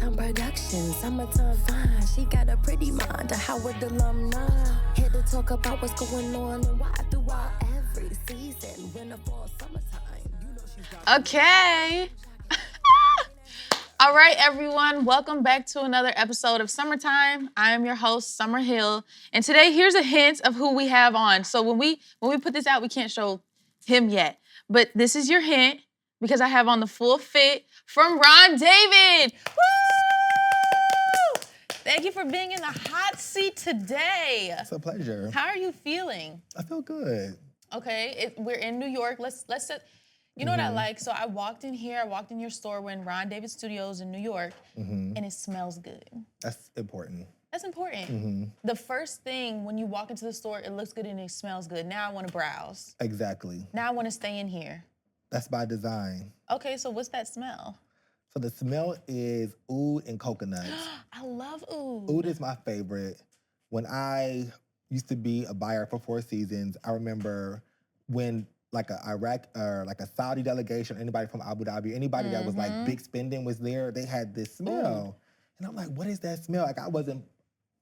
Time production, summertime fine. She got a pretty mind, a Howard alumni. Here to talk about what's going on and why throughout every season. Winter, fall, summertime. You know she's got Okay. All right, everyone. Welcome back to another episode of Summertime. I am your host, Sommer Hill. And today, here's a hint of who we have on. So when we put this out, we can't show him yet. But this is your hint because I have on the full fit from Ron David. Woo! Thank you for being in the hot seat today. It's a pleasure. How are you feeling? I feel good. Okay, we're in New York. Let's set. You know what I like? So I walked in here. I walked in your store. We're in Ron David Studios in New York, and it smells good. That's important. That's important. The first thing when you walk into the store, it looks good and it smells good. Now I want to browse. Exactly. Now I want to stay in here. That's by design. Okay, so what's that smell? So the smell is oud and coconuts. I love oud. Oud is my favorite. When I used to be a buyer for Four Seasons, I remember when like a Iraq or like a Saudi delegation, anybody from Abu Dhabi, anybody that was like big spending was there, they had this smell. And I'm like, what is that smell? Like I wasn't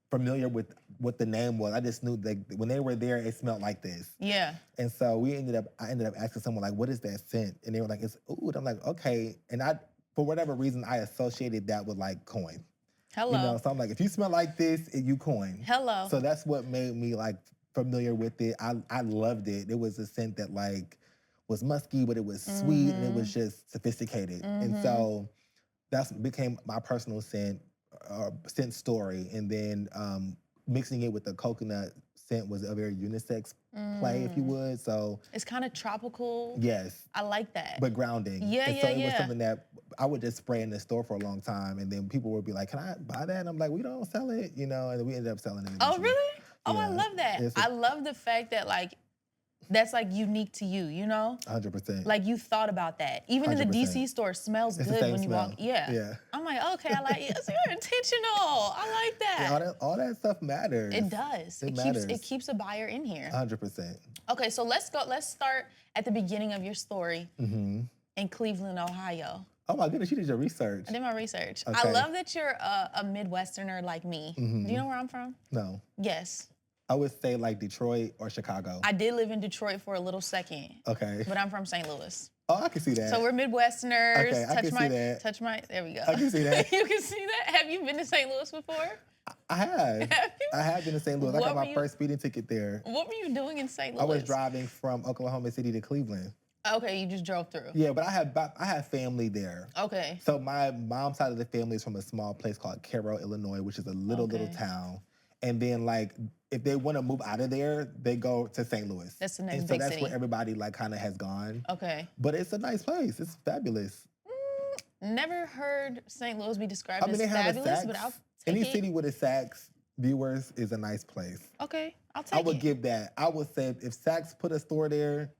familiar with what the name was. I just knew that when they were there, it smelled like this. Yeah. And so I ended up asking someone like, what is that scent? And they were like, it's oud. I'm like, okay. And for whatever reason, I associated that with like coin. Hello. You know, so I'm like, if you smell like this, you coin. Hello. So that's what made me like familiar with it. I loved it. It was a scent that like was musky, but it was sweet and it was just sophisticated. And so that's became my personal scent story. And then mixing it with the coconut scent was a very unisex play, if you would. So it's kind of tropical. yes. I like that. But grounding. Yeah, and so yeah, it was yeah. something that I would just spray in the store for a long time. And then people would be like, can I buy that? And I'm like, we don't sell it, you know, and then we ended up selling it. Oh, eventually. really? Oh, I Yeah. love that. I love the fact that like, that's like unique to you, you know? 100%. Like you thought about that. Even in the 100%. DC store, it smells It's the good same when you smell. walk. Yeah. Yeah. I'm like, okay, I like it. So you're intentional. I like that. Yeah, all that stuff matters. It does. It matters. It keeps a buyer in here. 100%. Okay, so let's start at the beginning of your story in Cleveland, Ohio. Oh my goodness, you did your research. I did my research. I Okay. love that you're a Midwesterner like me. Do you know where I'm from? No. Yes. I would say like Detroit or Chicago. I did live in Detroit for a little second. Okay. But I'm from St. Louis. Oh, I can see that. So we're Midwesterners. Okay, I can see that. There we go. I can see that. You can see that? Have you been to St. Louis before? I have. Have you? I have been to St. Louis. I What got were my you- first speeding ticket there. What were you doing in St. Louis? I was driving from Oklahoma City to Cleveland. Okay, you just drove through. Yeah, but I have family there. Okay. So my mom's side of the family is from a small place called Cairo, Illinois, which is a little Okay. town. And then like if they want to move out of there, they go to St. Louis. That's the next And so big that's city. where everybody like kind of has gone. Okay. But it's a nice place. It's fabulous. Never heard St. Louis be described I mean, as they have a fabulous, Saks. but I'll take Any it. city with a Saks viewers is a nice place. Okay, I'll take I would it. give that. I would say if Saks put a store there,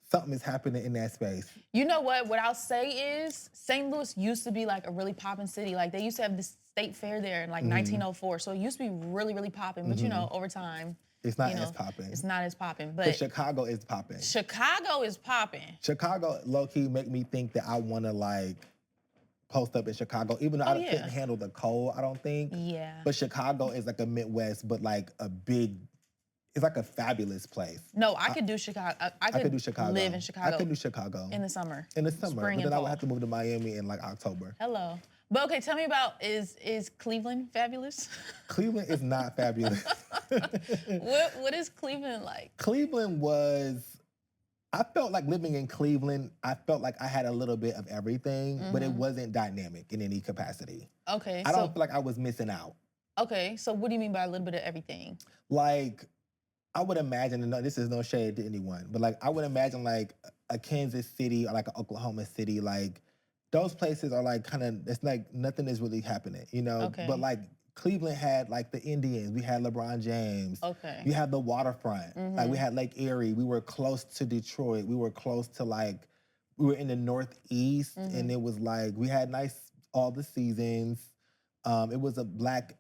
something is happening in that space. You know what? What I'll say is St. Louis used to be like a really poppin' city. Like they used to have this state fair there in like 1904. So it used to be really, really poppin'. But you know, over time, It's not you know, as popping. it's not as poppin'. But But Chicago is popping. Chicago is poppin'. Chicago, low-key, make me think that I want to like post up in Chicago, even though I yeah. couldn't handle the cold, I don't think. Yeah. But Chicago is like a Midwest, but like it's like a fabulous place. No, I could do Chicago. I could do Chicago. live in Chicago. I could do Chicago. in the summer. In the summer. Spring But and then I would fall. have to move to Miami in like October. Hello. But okay, tell me about, is Cleveland fabulous? Cleveland is not fabulous. What is Cleveland like? Cleveland I felt like living in Cleveland, I felt like I had a little bit of everything, but it wasn't dynamic in any capacity. Okay, I don't feel like I was missing out. okay, so what do you mean by a little bit of everything? Like, I would imagine, and this is no shade to anyone, but like I would imagine like a Kansas City or like an Oklahoma City, like those places are like kind of, it's like nothing is really happening, you know? Okay. But like Cleveland had like the Indians, we had LeBron James. Okay. You had the waterfront. Like we had Lake Erie. We were close to Detroit. We were close to like, we were in the Northeast and it was like, we had all the seasons. It was a black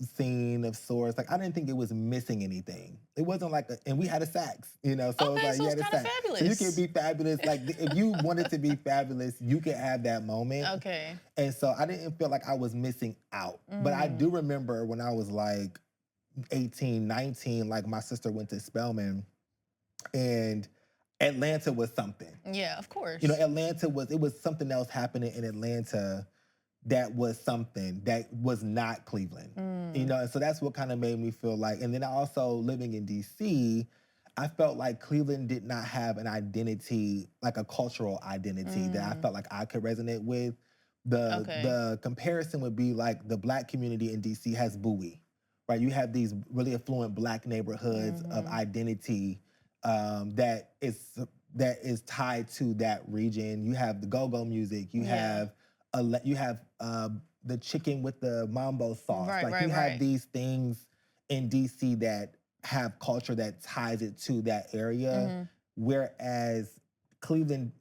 scene of sorts. Like I didn't think it was missing anything. It wasn't like, and we had a sax, you know. So Okay, it was like so you it's had a kind of sax. fabulous. So you can be fabulous. Like if you wanted to be fabulous, you could have that moment. Okay. And so I didn't feel like I was missing out. But I do remember when I was like 18, 19, like my sister went to Spelman, and Atlanta was something. Yeah, of course. You know, it was something else happening in Atlanta that was something that was not Cleveland. You know, and so that's what kind of made me feel like, and then I also living in DC, I felt like Cleveland did not have an identity, like a cultural identity that I felt like I could resonate with. The comparison would be like the Black community in DC has Bowie, right? You have these really affluent Black neighborhoods of identity that is tied to that region. You have the go-go music. You have the chicken with the mambo sauce. You have these things in DC that have culture that ties it to that area. Whereas Cleveland,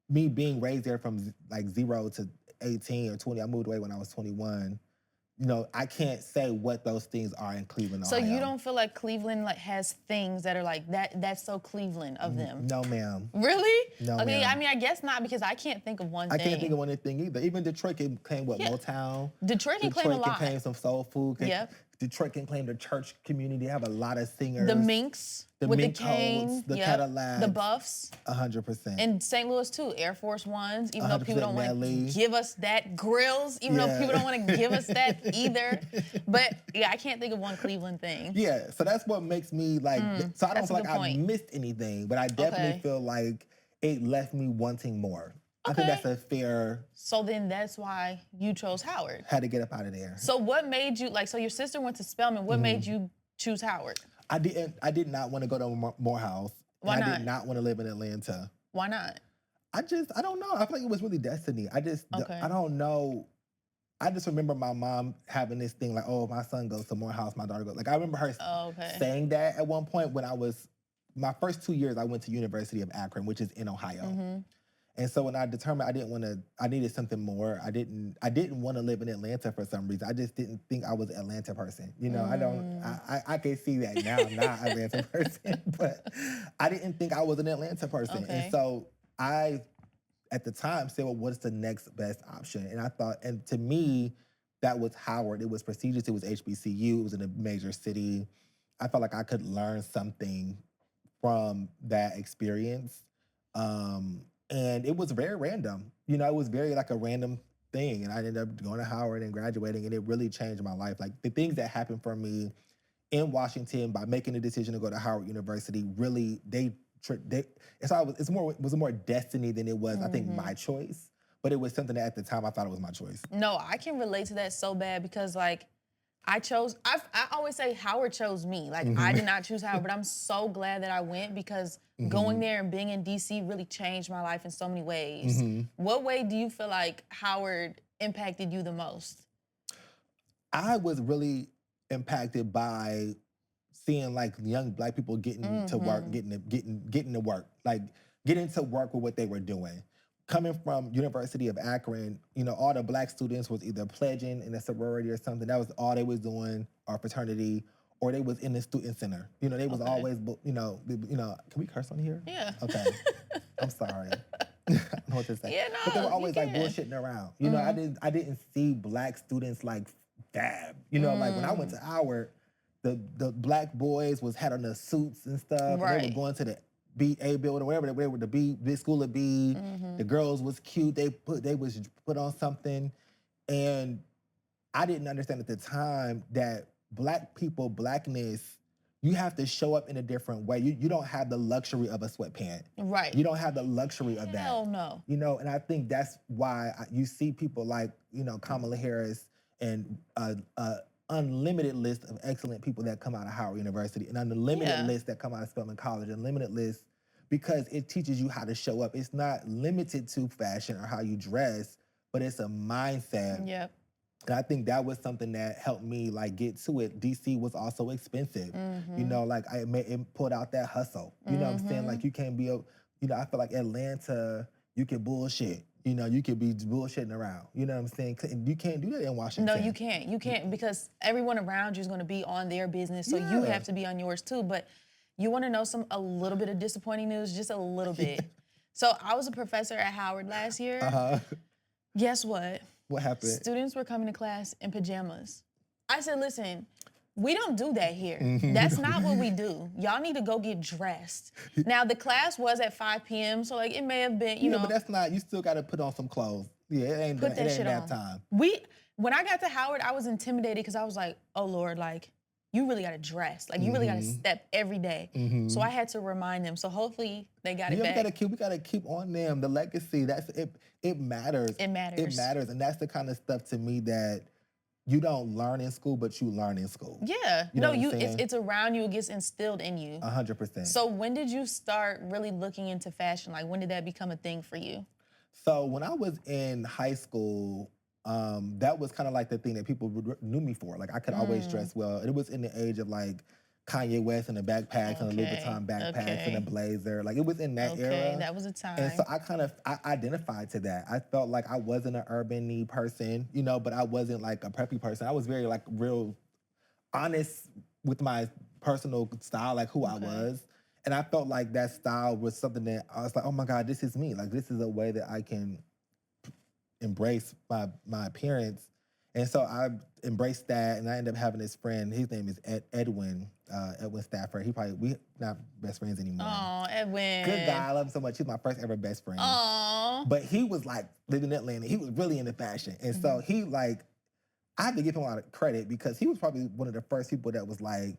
me being raised there from like 0 to 18 or 20, I moved away when I was 21. You know, I can't say what those things are in Cleveland, So Ohio. you don't feel like Cleveland like has things that are like that's so Cleveland of them? No, ma'am. Really? No, okay, ma'am. I mean, I guess not because I can't think of one thing. I can't think of one thing either. Even Detroit can claim Motown. Detroit can claim a lot. Detroit can claim some soul food. Yep. Detroit can claim the church community. They have a lot of singers. The Minks with Mink the cane, coats, the Cadillacs, the Buffs. 100%. And St. Louis too, Air Force Ones, even though people don't want to Nelly. give us that. Grills, even though people don't want to give us that either. But yeah, I can't think of one Cleveland thing. Yeah, so that's what makes me like, so I don't feel like I point. missed anything, but I definitely feel like it left me wanting more. I think that's a fair. So then that's why you chose Howard. Had to get up out of there. So what made you, like, so your sister went to Spelman, what made you choose Howard? I did not want to go to Morehouse. Why not? I did not want to live in Atlanta. Why not? I don't know. I feel like it was really destiny. I don't know. I just remember my mom having this thing like, oh, my son goes to Morehouse, my daughter goes. Like, I remember her saying that at one point when my first 2 years, I went to University of Akron, which is in Ohio. And so when I determined I needed something more, I didn't want to live in Atlanta for some reason. I just didn't think I was an Atlanta person. You know, I can see that now I'm not an Atlanta person, but I didn't think I was an Atlanta person. Okay. And so I, at the time, said, well, what's the next best option? And I thought, and to me, that was Howard. It was prestigious, it was HBCU, it was in a major city. I felt like I could learn something from that experience. And it was very random. You know, it was very like a random thing. And I ended up going to Howard and graduating, and it really changed my life. Like the things that happened for me in Washington by making the decision to go to Howard University, really, it was more destiny than it was, I think, my choice. But it was something that at the time I thought it was my choice. No, I can relate to that so bad because like, I always say Howard chose me. Like, I did not choose Howard, but I'm so glad that I went because going there and being in DC really changed my life in so many ways. What way do you feel like Howard impacted you the most? I was really impacted by seeing like young Black people getting to work, getting to work, like getting to work with what they were doing. Coming from University of Akron, you know, all the Black students was either pledging in a sorority or something. That was all they was doing, or fraternity, or they was in the student center. You know, they was always, you know, can we curse on here? Yeah. Okay. I'm sorry. I don't know what to say. Yeah, no, but they were always like can. bullshitting around. You know, I didn't see Black students like fab. You know, like when I went to Howard, the Black boys had on the suits and stuff. Right. And they were going to the BA building, wherever they were, the big school of B. The girls was cute. They was put on something, and I didn't understand at the time that Black people, Blackness, you have to show up in a different way. You don't have the luxury of a sweatpant. Right. You don't have the luxury of that. Hell no. You know, and I think that's why you see people like, you know, Kamala Harris and unlimited list of excellent people that come out of Howard University, an unlimited list that come out of Spelman College, an unlimited list, because it teaches you how to show up. It's not limited to fashion or how you dress, but it's a mindset. Yep. And I think that was something that helped me like get to it. DC was also expensive. You know, like it pulled out that hustle. You know what I'm saying? Like you can't be I feel like Atlanta, you can bullshit. You know, you could be bullshitting around. You know what I'm saying? You can't do that in Washington. No, you can't. You can't because everyone around you is going to be on their business, so you have to be on yours too. But you want to know a little bit of disappointing news, just a little bit. So I was a professor at Howard last year. Guess what? What happened? Students were coming to class in pajamas. I said, listen, we don't do that here. That's not what we do. Y'all need to go get dressed. Now, the class was at 5 p.m., so like it may have been, you know. but that's not, you still got to put on some clothes. Yeah, it ain't that time. When I got to Howard, I was intimidated because I was like, oh Lord, like, you really got to dress. Like, you really got to step every day. So I had to remind them. So hopefully they got it back. We got to keep on them. The legacy, that's it. It matters. It matters. It matters. And that's the kind of stuff to me that you don't learn in school, but you learn in school. Yeah. It's around you. It gets instilled in you. 100%. So when did you start really looking into fashion? Like, when did that become a thing for you? So when I was in high school, that was kind of like the thing that people knew me for. Like, I could always dress well. It was in the age of like Kanye West and the backpacks and the Louboutin backpacks and the blazer. Like, it was in that era. Okay, that was a time. And so I identified to that. I felt like I wasn't an urban-y person, you know, but I wasn't like a preppy person. I was very like real honest with my personal style, like who I was. And I felt like that style was something that I was like, oh my God, this is me. Like, this is a way that I can embrace my appearance. And so I embraced that, and I ended up having this friend. His name is Edwin Stafford. We not best friends anymore. Oh, Edwin. Good guy, I love him so much. He's my first ever best friend. Oh. But he was like living in Atlanta. He was really into fashion. And so he like, I have to give him a lot of credit because he was probably one of the first people that was like,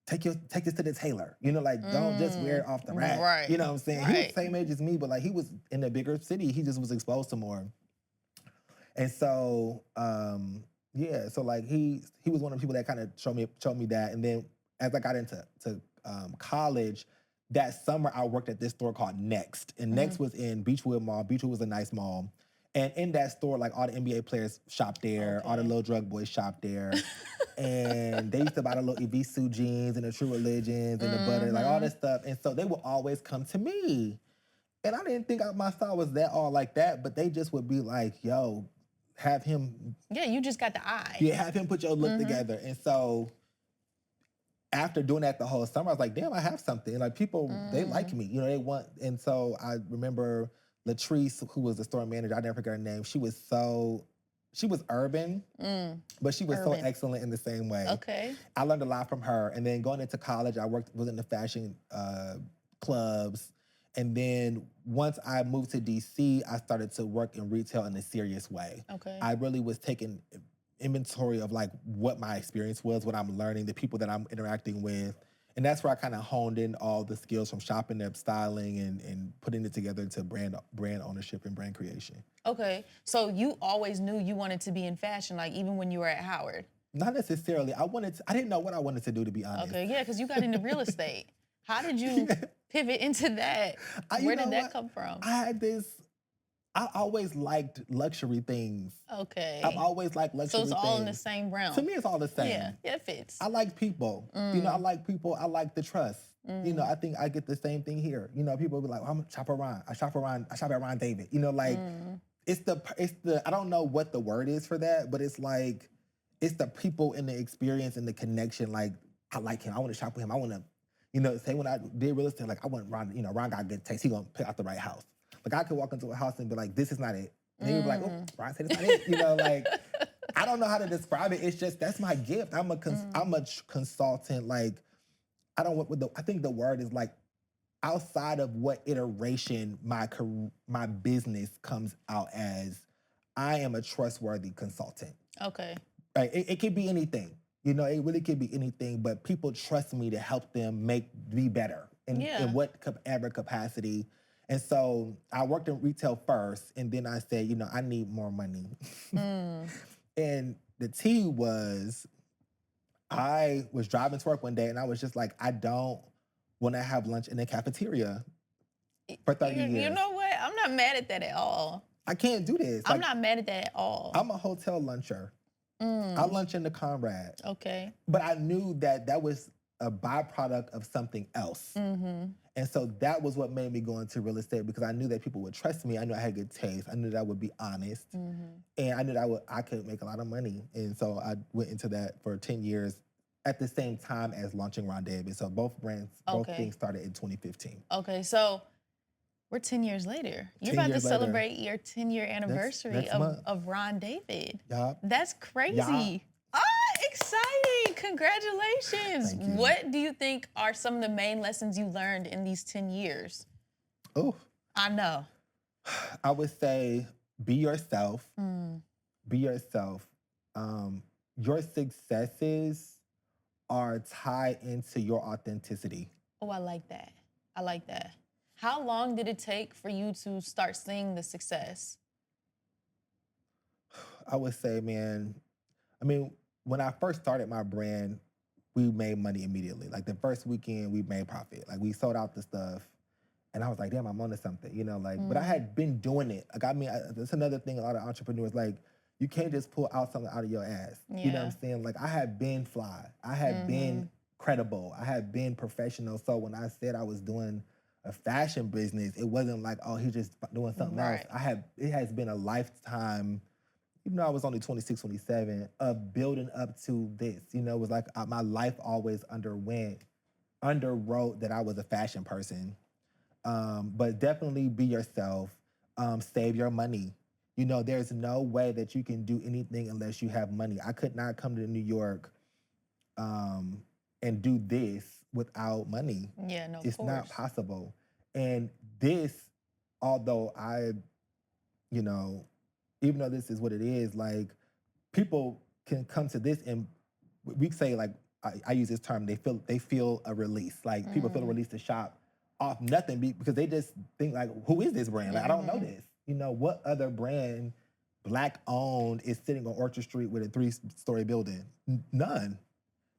take this to the tailor. You know, like, don't just wear it off the rack. Right. You know what I'm saying? Right. He was the same age as me, but like, he was in a bigger city. He just was exposed to more. And so, so like he was one of the people that kind of showed me that. And then as I got into college, that summer I worked at this store called Next. And Next was in Beechwood Mall. Beechwood was a nice mall. And in that store, like, all the NBA players shopped there. All the little drug boys shopped there. And they used to buy the little Evisu jeans and the True Religions and the butter, like all this stuff. And so they would always come to me. And I didn't think my style was that all like that, but they just would be like, yo, have him. Yeah, you just got the eye. Yeah, have him put your look together. And so after doing that the whole summer, I was like, damn, I have something. And like, people, they like me, you know, they want. And so I remember Latrice, who was the store manager, I never forget her name. She was urban, but she was so excellent in the same way. Okay. I learned a lot from her. And then going into college, I was in the fashion clubs. And then once I moved to DC, I started to work in retail in a serious way. Okay. I really was taking inventory of like what my experience was, what I'm learning, the people that I'm interacting with. And that's where I kind of honed in all the skills from shopping to styling and putting it together to brand ownership and brand creation. Okay, so you always knew you wanted to be in fashion, like even when you were at Howard? Not necessarily. I didn't know what I wanted to do, to be honest. Okay, yeah, because you got into real estate. How did you pivot into that? Where did that come from? I always liked luxury things. Okay. I've always liked luxury things. So it's all in the same realm. To me, it's all the same. Yeah, it fits. I like people. You know, I like people. I like the trust. You know, I think I get the same thing here. You know, people be like, I'm a shop around. I shop at Ron David. You know, like, it's the, I don't know what the word is for that, but it's like, it's the people and the experience and the connection. Like, I like him. I want to shop with him. I want to, you know, say when I did real estate, like, I want Ron, you know, Ron got good taste. He gonna pick out the right house. Like, I could walk into a house and be like, this is not it. And he'd be like, oh, Ron said it's not it. You know, like, I don't know how to describe it. It's just, that's my gift. I'm a consultant. Like, I think the word is like, outside of what iteration my business comes out as, I am a trustworthy consultant. Okay. Right? It could be anything. You know, it really could be anything, but people trust me to help them be better in whatever capacity. And so I worked in retail first, and then I said, you know, I need more money. And the tea was, I was driving to work one day, and I was just like, I don't want to have lunch in the cafeteria for 30 years. You know what? I'm not mad at that at all. I can't do this. I'm not mad at that at all. I'm a hotel luncher. I lunch in the Conrad. Okay. But I knew that was a byproduct of something else. And so that was what made me go into real estate because I knew that people would trust me. I knew I had good taste. I knew that I would be honest. And I knew that I could make a lot of money. And so I went into that for 10 years at the same time as launching Ron Davis. So both things started in 2015. Okay, so we're 10 years later. You're 10 about to years later. celebrate your 10-year anniversary next month. of Ron David. Yup. That's crazy. Yup. Exciting. Congratulations. Thank you. What do you think are some of the main lessons you learned in these 10 years? Oh, I know. I would say be yourself. Be yourself. Your successes are tied into your authenticity. Oh, I like that. I like that. How long did it take for you to start seeing the success? I would say, man, when I first started my brand, we made money immediately. Like the first weekend, we made profit. Like we sold out the stuff. And I was like, damn, I'm onto something, but I had been doing it. That's another thing a lot of entrepreneurs, you can't just pull out something out of your ass. Yeah. You know what I'm saying? Like I had been fly. I had been credible. I had been professional. So when I said I was doing a fashion business, it wasn't like, oh, he's just doing something else. It has been a lifetime, even though I was only 26, 27, of building up to this. It was like my life always underwrote that I was a fashion person. But definitely be yourself. Save your money. There's no way that you can do anything unless you have money. I could not come to New York and do this without money. Yeah, no, it's not possible. And this, although even though this is what it is, like people can come to this and we say, like, I use this term, they feel a release. Like people feel a release to shop off nothing because they just think like, who is this brand? Like, I don't know this. What other brand, Black owned, is sitting on Orchard Street with a 3-story building? None.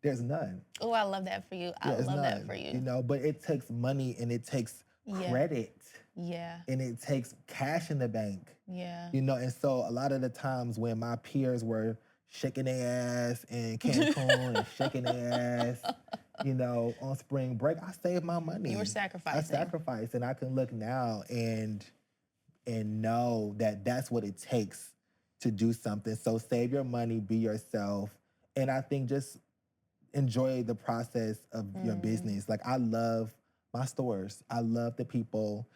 There's none. Oh, I love that for you. I love that for you. But it takes money and it takes credit. Yeah. And it takes cash in the bank. Yeah. And so a lot of the times when my peers were shaking their ass in Cancun and shaking their ass, on spring break, I saved my money. You were sacrificing. I sacrificed, and I can look now and know that that's what it takes to do something. So save your money, be yourself, and I think just enjoy the process of your business. Like I love my stores. I love the people.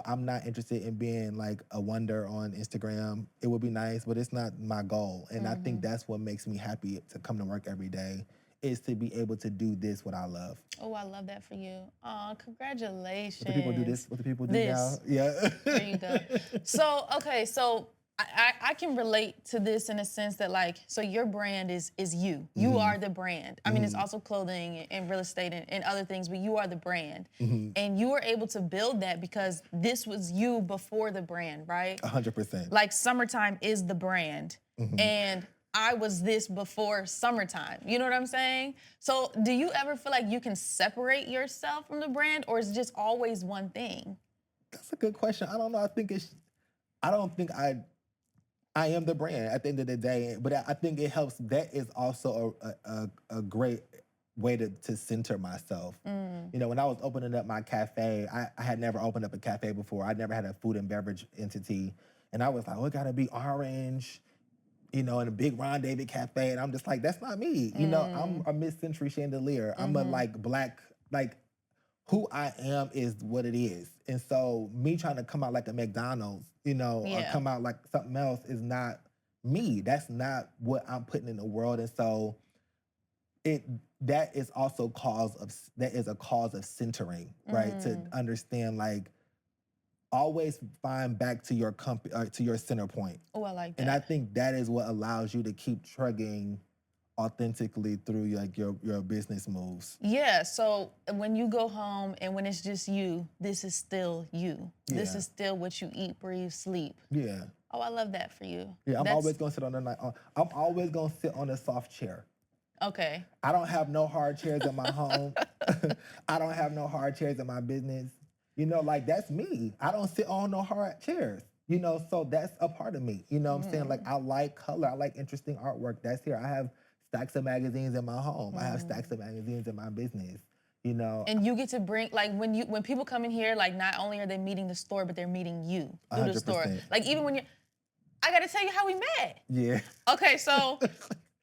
I'm not interested in being like a wonder on Instagram. It would be nice, but it's not my goal. And I think that's what makes me happy to come to work every day, is to be able to do this what I love. Oh, I love that for you. Oh, congratulations. What the people do this? What the people do this. now? Yeah. There you go. So I can relate to this in a sense that so your brand is you. You are the brand. I mean, it's also clothing and real estate and other things, but you are the brand. And you were able to build that because this was you before the brand, right? 100%. Like Summertime is the brand. And I was this before Summertime. You know what I'm saying? So do you ever feel like you can separate yourself from the brand, or is it just always one thing? That's a good question. I don't know. I don't think I am the brand at the end of the day, but I think it helps. That is also a great way to center myself. When I was opening up my cafe, I had never opened up a cafe before. I never had a food and beverage entity. And I was like, oh, it gotta be orange, in a big Ron David cafe. And I'm just like, that's not me. I'm a mid-century chandelier. I'm a black, who I am is what it is. And so me trying to come out like a McDonald's, or come out like something else is not me. That's not what I'm putting in the world. And so that is a cause of centering, right? To understand, always find back to your to your center point. Oh, I like that. And I think that is what allows you to keep trugging authentically through your business moves. Yeah, so when you go home and when it's just you, this is still you. Yeah. This is still what you eat, breathe, sleep. Yeah. Oh, I love that for you. Yeah, I'm always gonna sit on I'm always gonna sit on a soft chair. Okay. I don't have no hard chairs in my home. I don't have no hard chairs in my business. That's me. I don't sit on no hard chairs. So that's a part of me. What I'm saying? I like color. I like interesting artwork. That's here. I have stacks of magazines in my home. I have stacks of magazines in my business. You know, And you get to bring, like, when people come in here, like, not only are they meeting the store, but they're meeting you through the store. 100%. Like, even when you're, I gotta tell you how we met. Yeah. Okay, so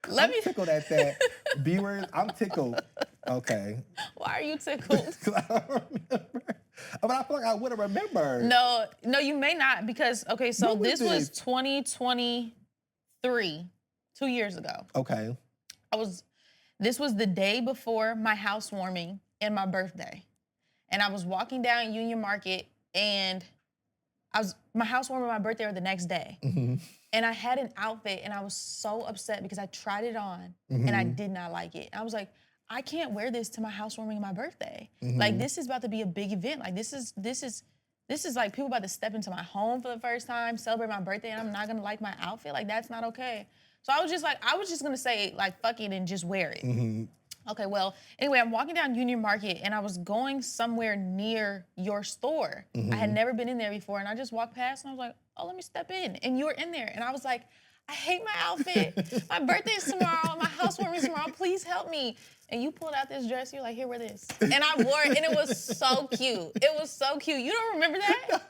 let me. I'm tickled at that. Viewers, I'm tickled. Okay. Why are you tickled? 'Cause I don't remember. But I feel like I would have remembered. No, you may not, because, okay, so When was this was this? 2023, 2 years ago. Okay. This was the day before my housewarming and my birthday. And I was walking down Union Market, and my housewarming and my birthday were the next day. Mm-hmm. And I had an outfit, and I was so upset because I tried it on and I did not like it. I was like, I can't wear this to my housewarming and my birthday. Like, this is about to be a big event. Like, this is like people about to step into my home for the first time, celebrate my birthday, and I'm not gonna like my outfit. Like, that's not okay. So I was just gonna say, like, fuck it and just wear it. Okay, well, anyway, I'm walking down Union Market, and I was going somewhere near your store. I had never been in there before, and I just walked past, and I was like, oh, let me step in. And you were in there, and I was like, I hate my outfit. My birthday's tomorrow, my housewarming's tomorrow, please help me. And you pulled out this dress, you're like, here, wear this. And I wore it, and it was so cute. It was so cute. You don't remember that?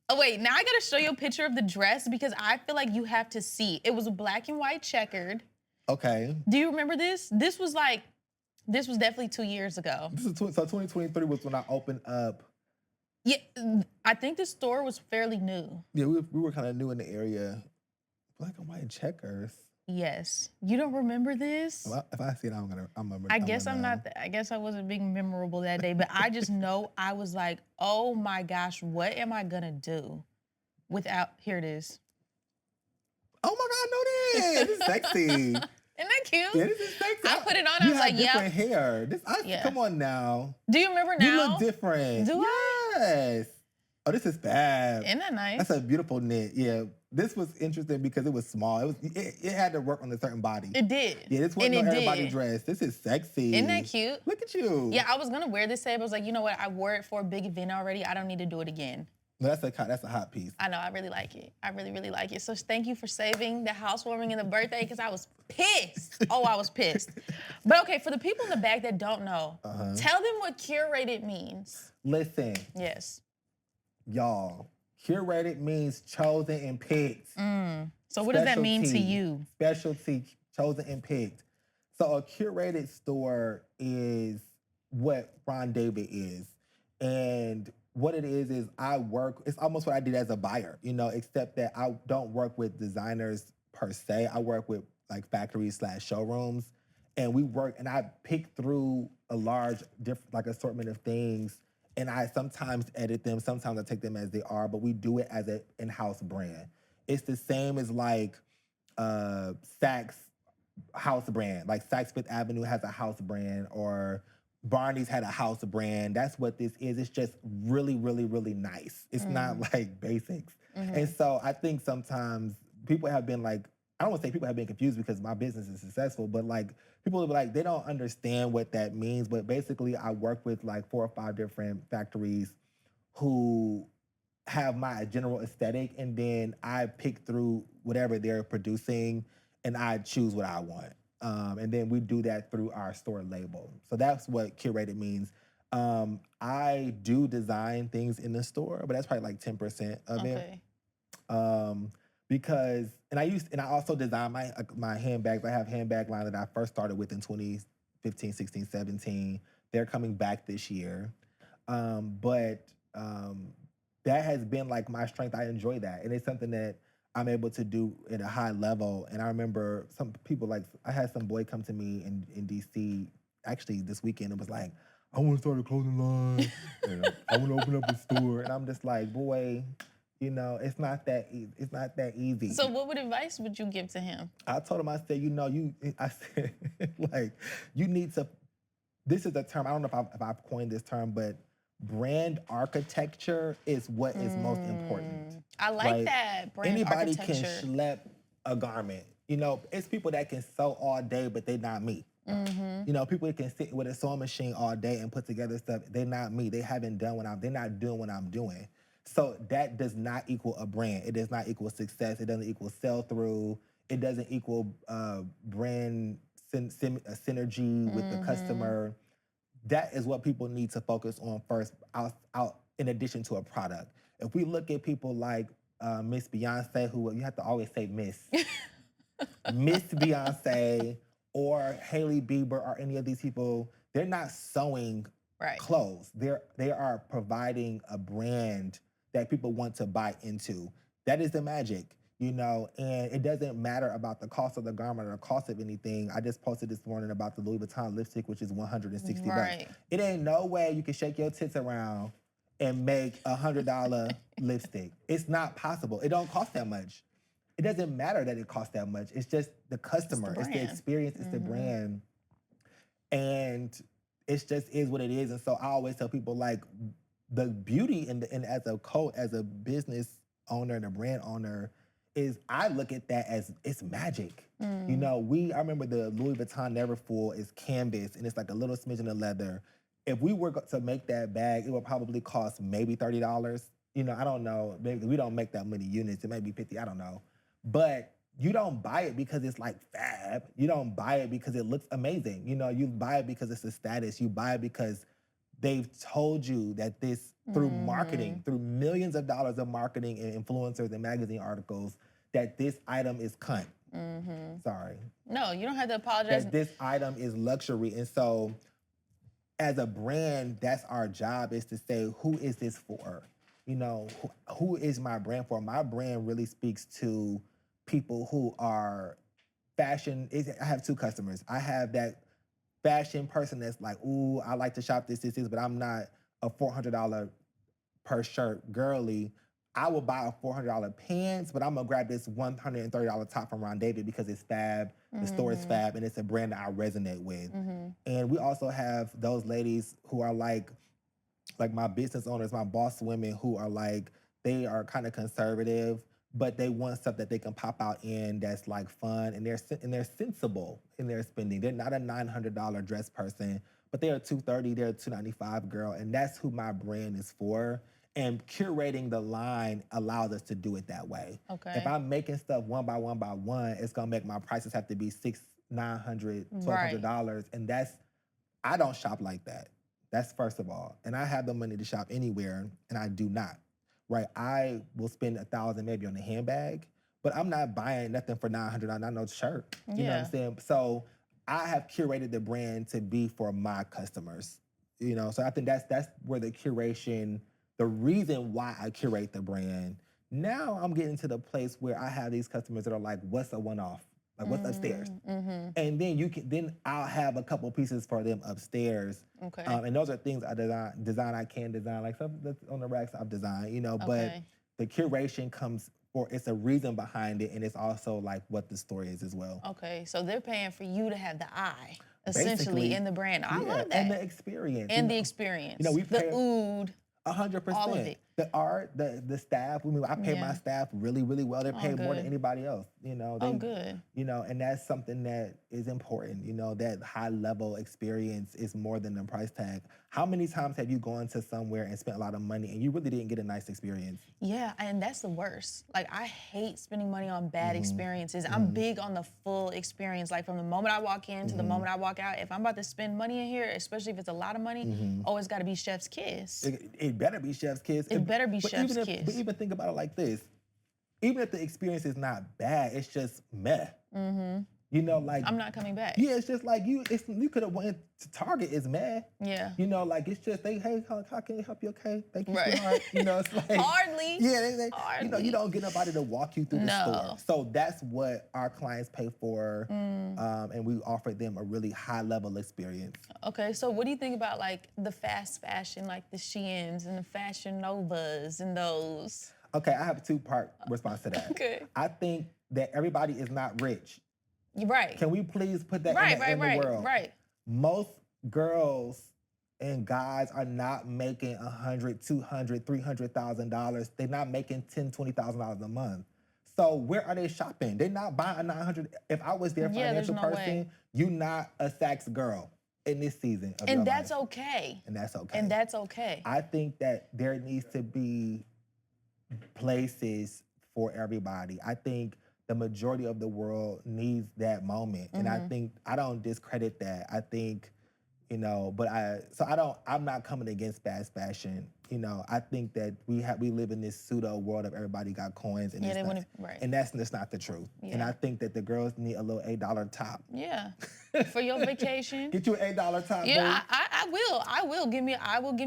Oh, wait, now I gotta show you a picture of the dress because I feel like you have to see. It was black and white checkered. Okay. Do you remember this? This was definitely 2 years ago. So 2023 was when I opened up. Yeah, I think the store was fairly new. Yeah, we were kind of new in the area. Black and white checkers. Yes. You don't remember this? Well, if I see it, I'm I guess I'm not. I guess I wasn't being memorable that day, but I just know I was like, oh my gosh, what am I gonna do without? Here it is. Oh my God, I know this. This is sexy. Isn't that cute? Yeah, this is sexy. I put it on. I was like, yeah. different hair. Yeah. Come on now. Do you remember now? You look different. Do I? Yes. Oh, this is fab. Isn't that nice? That's a beautiful knit. Yeah. This was interesting because it was small. It had to work on a certain body. It did. Yeah, this wasn't And no it everybody did. dress. This is sexy. Isn't that cute? Look at you. Yeah, I was gonna wear this today, but I was like, you know what? I wore it for a big event already. I don't need to do it again. No, that's a hot piece. I know, I really like it. I really, really like it. So thank you for saving the housewarming and the birthday, because I was pissed. Oh, I was pissed. But okay, for the people in the back that don't know, tell them what curated means. Listen, Yes. y'all, curated means chosen and picked. So what does that mean to Specialty. you? Specialty, chosen and picked. So a curated store is what Ron David is. And what it is it's almost what I did as a buyer, except that I don't work with designers per se. I work with like factories/showrooms. And we work, and I pick through a large assortment of things. And I sometimes edit them, sometimes I take them as they are, but we do it as an in-house brand. It's the same as like Saks house brand. Like Saks Fifth Avenue has a house brand, or Barney's had a house brand. That's what this is. It's just really, really, really nice. It's not like basics. And so I think sometimes people have been like, I don't want to say people have been confused because my business is successful, but like people will be like, they don't understand what that means. But basically I work with like 4 or 5 different factories who have my general aesthetic, and then I pick through whatever they're producing and I choose what I want. And then we do that through our store label. So that's what curated means. I do design things in the store, but that's probably like 10% of it. Because I also design my handbags. I have handbag line that I first started with in 2015, 16, 17. They're coming back this year. But that has been like my strength. I enjoy that. And it's something that I'm able to do at a high level. And I remember some people I had some boy come to me in DC actually this weekend and was like, I want to start a clothing line. And I want to open up a store. And I'm just like, boy, it's not that easy. So what advice would you give to him? I told him, I said, like, you need to, this is a term, I don't know if I've coined this term, but brand architecture is what is most important. I like that, brand anybody architecture. Can schlep a garment. It's people that can sew all day, but they're not me. People that can sit with a sewing machine all day and put together stuff, they're not me. They're not doing what I'm doing. So that does not equal a brand. It does not equal success. It doesn't equal sell-through. It doesn't equal brand synergy with the customer. that is what people need to focus on first, out in addition to a product. If we look at people like Miss Beyonce, who you have to always say Miss, Miss Beyonce or Hailey Bieber or any of these people, they're not sewing clothes. They are providing a brand that people want to buy into. That is the magic, you know, and it doesn't matter about the cost of the garment or the cost of anything. I just posted this morning about the Louis Vuitton lipstick, which is $160 bucks. It ain't no way you can shake your tits around and make $100 lipstick. It's not possible. It don't cost that much. It doesn't matter that it costs that much. It's just the customer. It's the experience. It's the brand. And it just is what it is. And so I always tell people, like, the beauty in as a business owner and a brand owner is I look at that as it's magic. You know, I remember the Louis Vuitton Neverfull is canvas and it's like a little smidgen of leather. If we were to make that bag, it would probably cost maybe $30. You know, I don't know. Maybe we don't make that many units. It may be 50, I don't know. But you don't buy it because it's like fab. You don't buy it because it looks amazing. You know, you buy it because it's a status. You buy it because they've told you that this, through marketing, through millions of dollars of marketing and influencers and magazine articles, that this item is cunt. Sorry. No, you don't have to apologize. That this item is luxury. And so as a brand, that's our job, is to say, who is this for? You know, who is my brand for? My brand really speaks to people who are fashion. I have two customers. I have that fashion person that's like, ooh, I like to shop this, but I'm not a $400 per shirt girly. I will buy a $400 pants, but I'm gonna grab this $130 top from Ron David because it's fab, the store is fab, and it's a brand that I resonate with. And we also have those ladies who are like my business owners, my boss women, who are like, they are kind of conservative, but they want stuff that they can pop out in that's like fun, and they're sensible in their spending. They're not a $900 dress person, but they are $230, they're a $295 girl, and that's who my brand is for. And curating the line allows us to do it that way. Okay. If I'm making stuff one by one, it's gonna make my prices have to be $600, $900, $1,200, and I don't shop like that. That's first of all. And I have the money to shop anywhere, and I do not. Right, I will spend $1,000 maybe on a handbag, but I'm not buying nothing for $900, not no shirt. You know what I'm saying? So I have curated the brand to be for my customers. You know, so I think that's where the curation, the reason why I curate the brand. Now I'm getting to the place where I have these customers that are like, what's a one-off? Like, what's upstairs? And then I'll have a couple pieces for them upstairs. Okay. And those are things I design, I can design, like stuff that's on the racks I've designed, you know, but the curation comes for, it's a reason behind it, and it's also like what the story is as well. Okay, so they're paying for you to have the eye, essentially, basically, in the brand. I love that. And the experience. And the experience. You know, we pay the oud. 100%. All of it. The art, the staff. I pay my staff really, really well. They're paid more than anybody else. You know. Good. You know, and that's something that is important. You know, that high level experience is more than the price tag. How many times have you gone to somewhere and spent a lot of money and you really didn't get a nice experience? Yeah, and that's the worst. Like, I hate spending money on bad experiences. I'm big on the full experience. Like, from the moment I walk in to the moment I walk out. If I'm about to spend money in here, especially if it's a lot of money, it's got to be chef's kiss. It better be chef's kiss. It better be chef's kiss. But even think about it like this. Even if the experience is not bad, it's just meh. You know, like, I'm not coming back. Yeah, it's just like you could have went to Target. It's mad. Yeah. You know, like, it's just hey, how can I help you? Okay, thank you, sweetheart. You know, it's like hardly. Yeah, hardly. You know, you don't get nobody to walk you through the store. So that's what our clients pay for, and we offer them a really high level experience. Okay, so what do you think about like the fast fashion, like the Sheins and the Fashion Novas and those? Okay, I have a 2-part response to that. Okay. I think that everybody is not rich. Right. Can we please put that in the world? Right. Most girls and guys are not making $100,000, $200,000, $300,000. They're not making $10,000, $20,000 a month. So where are they shopping? They're not buying a $900. If I was their financial person, you're not a Saks girl in this season of your life. And that's okay. And that's okay. And that's okay. I think that there needs to be places for everybody. I think the majority of the world needs that moment. And I think, I don't discredit that. I think you know. But I'm not coming against fast fashion. You know, I think that we live in this pseudo world of everybody got coins, and Yeah, it's they not, wanna right. and that's not the truth. And Yeah. I think that the girls need a little $8 top. Yeah. For your vacation. Get you an $8 top, Yeah, boo. I will give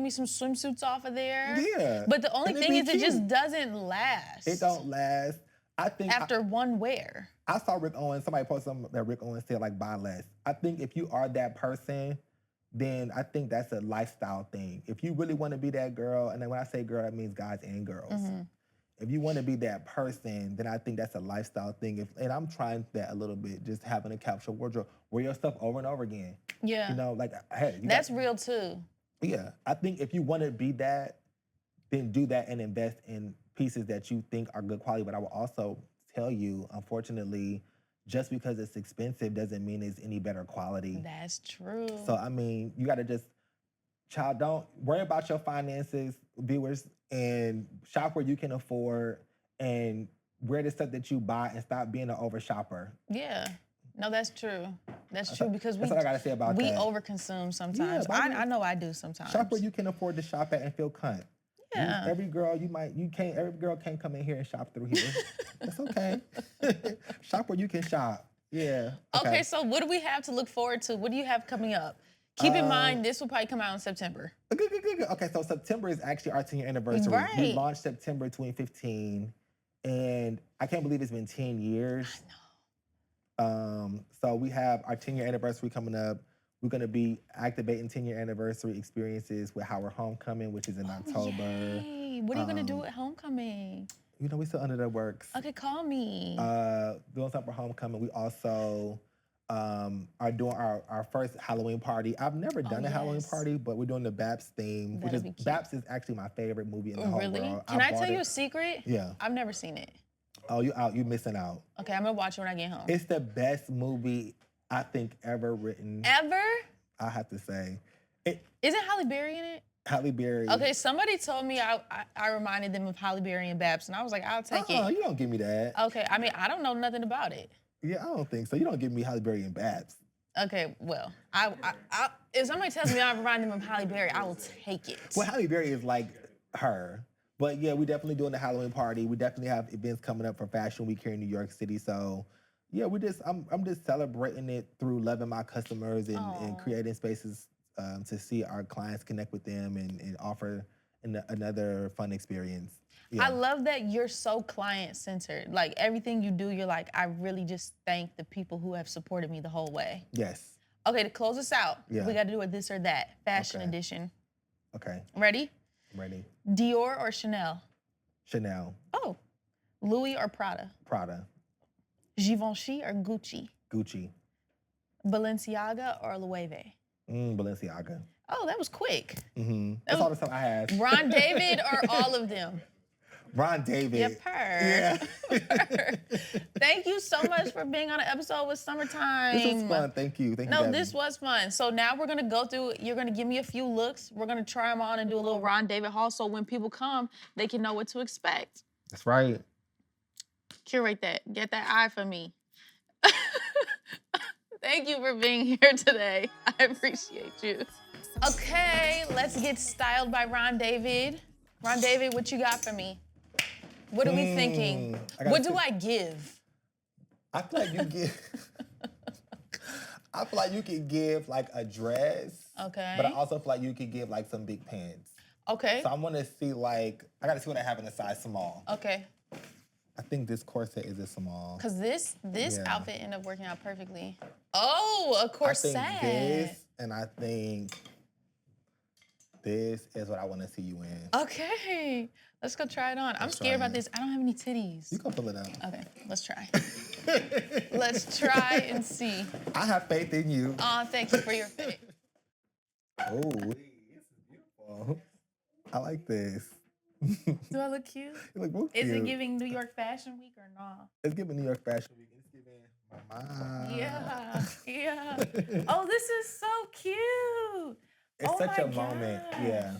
me some swimsuits off of there. Yeah. But the only And it thing be is it just cute. doesn't last. It don't last. I think after one wear. I saw Rick Owens, somebody posted something that Rick Owens said, like, buy less. I think if you are that person, then I think that's a lifestyle thing. If you really want to be that girl, and then when I say girl, that means guys and girls. Mm-hmm. If you want to be that person, then I think that's a lifestyle thing. And I'm trying that a little bit, just having a capsule wardrobe. Wear your stuff over and over again. Yeah. You know, like, hey. That's real too. Yeah. I think if you want to be that, then do that and invest in pieces that you think are good quality. But I will also tell you, unfortunately, just because it's expensive doesn't mean it's any better quality. That's true. So, I mean, you got to just, child, don't worry about your finances, viewers, and shop where you can afford and wear the stuff that you buy and stop being an over shopper. Yeah. No, that's true. That's true because that's what I got to say about we that. overconsume sometimes. Yeah, I know I do sometimes. Shop where you can afford to shop at and feel cunt. Yeah. Every girl every girl can't come in here and shop through here. That's okay. Shop where you can shop. Yeah. Okay, so what do we have to look forward to? What do you have coming up? Keep in mind, this will probably come out in September. Good. Okay, so September is actually our 10-year anniversary. Right. We launched September 2015, and I can't believe it's been 10 years. I know. So we have our 10-year anniversary coming up. We're going to be activating 10-year anniversary experiences with Howard Homecoming, which is in October. Yay. What are you going to do at Homecoming? You know, we still under the works. Okay, call me. Doing something for Homecoming. We also are doing our first Halloween party. I've never done a Halloween party, but we're doing the Babs theme, which is Babs is actually my favorite movie in the whole world. Can I tell you a secret? Yeah. I've never seen it. Oh, you missing out. Okay, I'm gonna watch it when I get home. It's the best movie I think ever written. Ever? I have to say. Isn't Halle Berry in it? Halle Berry. Okay, somebody told me I reminded them of Halle Berry and Babs, and I was like, I'll take it. You don't give me that. Okay, I mean, I don't know nothing about it. Yeah, I don't think so. You don't give me Halle Berry and Babs. Okay, well, I if somebody tells me I remind them of Halle Berry, I will take it. Well, Halle Berry is like her. But yeah, we're definitely doing the Halloween party. We definitely have events coming up for Fashion Week here in New York City. So yeah, I'm just celebrating it through loving my customers and creating spaces to see our clients connect with them and offer another fun experience. Yeah. I love that you're so client-centered. Like, everything you do, you're like, I really just thank the people who have supported me the whole way. Yes. Okay, to close us out, Yeah. we got to do a this or that, fashion edition. Okay. Ready? I'm ready. Dior or Chanel? Chanel. Oh. Louis or Prada? Prada. Givenchy or Gucci? Gucci. Balenciaga or Loewe? Balenciaga. Oh, that was quick. Mm-hmm. That's all the time I have. Ron David or all of them? Ron David. Yep, her. Yeah. Thank you so much for being on an episode with Summertime. This was fun. Thank you. No, this was fun. So now we're going to go through, you're going to give me a few looks. We're going to try them on and do a little Ron David haul so when people come, they can know what to expect. That's right. Curate that. Get that eye for me. Thank you for being here today. I appreciate you. Okay, let's get styled by Ron David. Ron David, what you got for me? What are we thinking? What do I give? I feel like you give. I feel like you could give like a dress. Okay. But I also feel like you could give like some big pants. Okay. So I'm gonna see I gotta see what I have in a size small. Okay. I think this corset is a small. Cause this outfit ended up working out perfectly. Oh, a corset. I think this, and I think this is what I want to see you in. Okay, let's go try it on. I'm scared about this. I don't have any titties. You can pull it out. Okay, let's try. Let's try and see. I have faith in you. Thank you for your faith. Oh, this is beautiful. I like this. Do I look cute? You look real cute. Is it giving New York Fashion Week or not? It's giving New York Fashion Week. It's giving my mom. Yeah. Oh, this is so cute. It's such a moment. Yeah.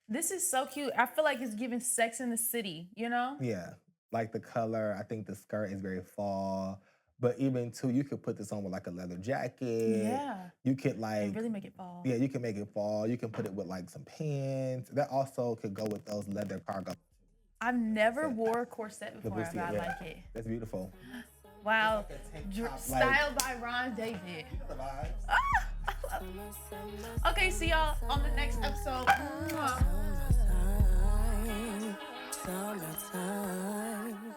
This is so cute. I feel like it's giving Sex in the City, you know? Yeah. Like the color, I think the skirt is very fall. But even too, you could put this on with like a leather jacket. Yeah. You could like And really make it fall. Yeah, you can make it fall. You can put it with like some pants. That also could go with those leather cargo. I've never wore a corset The before, but bustier, I yeah. like it. That's beautiful. Wow. top, Styled by Ron David. You know the vibes. Okay, see y'all on the next episode. Summertime.